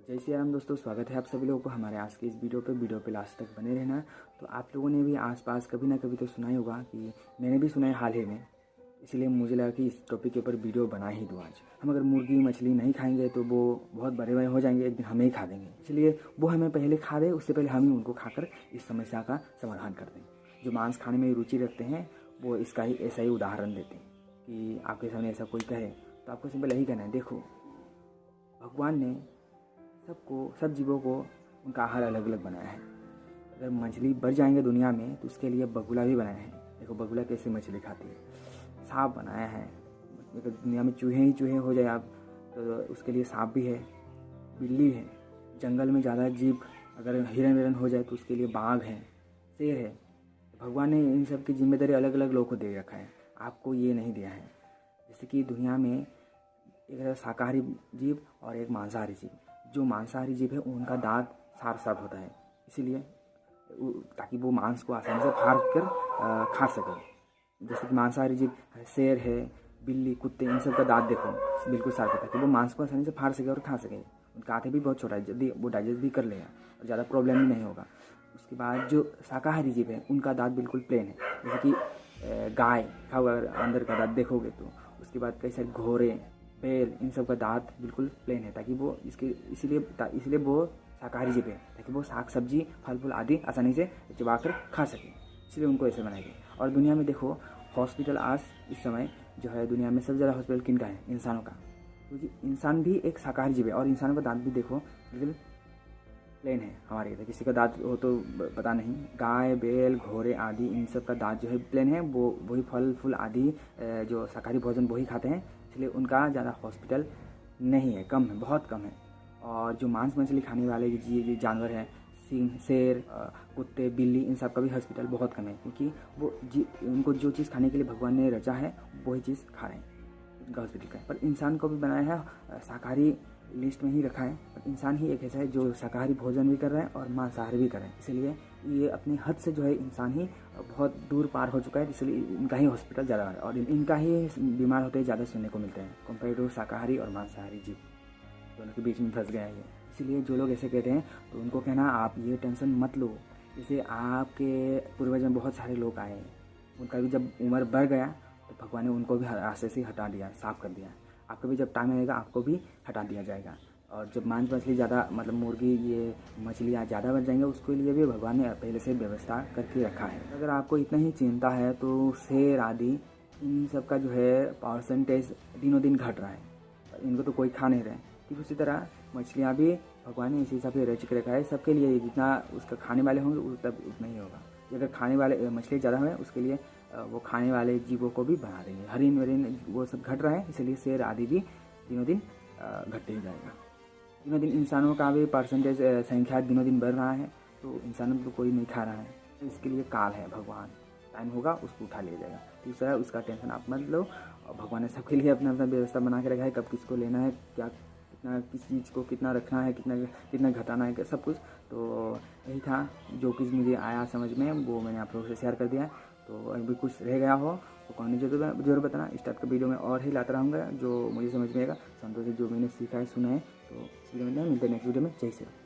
जय श्री राम दोस्तों, स्वागत है आप सभी लोगों को हमारे आज के इस वीडियो पे लास्ट तक बने रहना। तो आप लोगों ने भी आसपास कभी ना कभी तो सुना ही होगा, कि मैंने भी सुना है हाल ही में, इसलिए मुझे लगा कि इस टॉपिक के ऊपर वीडियो बना ही दूँ आज। हम अगर मुर्गी मछली नहीं खाएंगे तो वो बहुत बड़े बड़े हो जाएंगे, एक दिन हमें ही खा देंगे, इसलिए वो हमें पहले खा दे, उससे पहले हम ही उनको खाकर इस समस्या का समाधान कर दें। जो मांस खाने में रुचि रखते हैं वो इसका ही ऐसा ही उदाहरण देते हैं कि आपके सामने ऐसा कोई कहे तो आपको सिंपल यही कहना है, देखो भगवान ने सब जीवों को उनका आहार अलग अलग बनाया है। अगर मछली बढ़ जाएंगे दुनिया में तो उसके लिए बगुला भी बनाया है। देखो बगुला कैसे मछली खाती है। सांप बनाया है, अगर दुनिया में चूहे ही चूहे हो जाए आप तो उसके लिए सांप भी है। बिल्ली है, जंगल में ज़्यादा जीव अगर हिरन विरन हो जाए तो उसके लिए बाघ है, शेर है। भगवान ने इन सब की जिम्मेदारी अलग अलग लोगों को दे रखा है, आपको ये नहीं दिया है। जैसे कि दुनिया में एक शाकाहारी जीव और एक मांसाहारी जीव। जो मांसाहारी जीव है उनका दांत शार्प होता है, इसीलिए ताकि वो मांस को आसानी से फाड़ कर खा सके। जैसे कि मांसाहारी जीव शेर है, बिल्ली, कुत्ते, इन सब का दांत देखो बिल्कुल शार्प है, ताकि वो मांस को आसानी से फाड़ सके और खा सके। उनका आंखें भी बहुत छोटा है, जल्दी वो डाइजेस्ट भी कर लेगा और ज़्यादा प्रॉब्लम भी नहीं होगा। उसके बाद जो शाकाहारी जीव है उनका दांत बिल्कुल प्लेन है, जैसे कि गाय का अगर अंदर का दांत देखोगे तो। उसके बाद कई सारे घोड़े, बैल, इन सब का दांत बिल्कुल प्लेन है, ताकि वो इसलिए वो शाकाहारी जीव है, ताकि वो साग सब्जी फल फूल आदि आसानी से चबा कर खा सके, इसलिए उनको ऐसे बनाया गया। और दुनिया में देखो हॉस्पिटल आज इस समय जो है दुनिया में सबसे ज़्यादा हॉस्पिटल किन का है? इंसानों का, क्योंकि इंसान भी एक शाकाहारी जीव है। और इंसानों का दांत भी देखो बिल्कुल प्लेन है। हमारे इधर किसी का दांत हो तो पता नहीं, गाय, बैल, घोड़े आदि इन सब का दांत जो है प्लेन है। वो वही फल फूल आदि जो शाकाहारी भोजन वही खाते हैं, इसलिए उनका ज़्यादा हॉस्पिटल नहीं है, कम है, बहुत कम है। और जो मांस मछली खाने वाले जो जानवर हैं, सिंह, शेर, कुत्ते, बिल्ली, इन सब का भी हॉस्पिटल बहुत कम है, क्योंकि वो उनको जो चीज़ खाने के लिए भगवान ने रचा है वही चीज़ खा रहे हैं उनका हॉस्पिटल का। पर इंसान को भी बनाया है शाकाहारी लिस्ट में ही रखा है। पर इंसान ही एक ऐसा है जो शाकाहारी भोजन भी कर रहा है और मांसाहारी भी कर रहा है, इसलिए ये अपनी हद से जो है इंसान ही बहुत दूर पार हो चुका है, इसलिए इनका ही हॉस्पिटल ज़्यादा है और इनका ही बीमार होते ज़्यादा सुनने को मिलते हैं कंपेयर टू शाकाहारी और मांसाहारी जीव। दोनों के बीच में फंस गया है ये। इसलिए जो लोग ऐसे कहते हैं तो उनको कहना आप ये टेंशन मत लो। जैसे आपके पूर्वज में बहुत सारे लोग आए, उनका भी जब उम्र बढ़ गया तो भगवान ने उनको भी रास्ते से हटा दिया, साफ कर दिया। आपका भी जब टाइम आएगा आपको भी हटा दिया जाएगा। और जब मांस मछली ज़्यादा मतलब मुर्गी ये मछलियाँ ज़्यादा बढ़ जाएंगे, उसके लिए भी भगवान ने पहले से व्यवस्था करके रखा है। अगर आपको इतना ही चिंता है तो शेर आदि इन सब का जो है परसेंटेज दिनों दिन घट रहा है, इनको तो कोई खा नहीं रहे। ठीक उसी तरह मछलियाँ भी भगवान ने इसी हिसाब से रच के रखा है सबके लिए, जितना उसका खाने वाले होंगे तब उतना ही होगा। अगर खाने वाले मछली ज़्यादा हुए उसके लिए वो खाने वाले जीवों को भी बना देंगे। हरिन वरिन वो सब घट रहा है, इसलिए शेर आदि भी दिनों दिन घटते ही जाएगा। दिनों दिन इंसानों का भी परसेंटेज संख्या दिनों दिन बढ़ रहा है, तो इंसानों को कोई नहीं खा रहा है। तो इसके लिए काल है, भगवान टाइम होगा उसको उठा लिया जाएगा। तीसरा उसका टेंशन आप मत लो। और भगवान ने सबके लिए अपना अपना व्यवस्था बना के रखा है, कब किसको लेना है, क्या कितना, किस चीज़ को कितना रखना है, कितना घटाना है, सब कुछ। तो यही था जो कुछ मुझे आया समझ में, वो मैंने आप लोगों से शेयर कर दिया। तो अभी कुछ रह गया हो तो कमेंट जरूर बताना। इस टाइप का वीडियो में और ही लाता रहूँगा जो मुझे समझ में आएगा, संतोष से जो मैंने सीखा है, सुना है। तो इस वीडियो में मिलते हैं नेक्स्ट वीडियो में। जय श्री राम।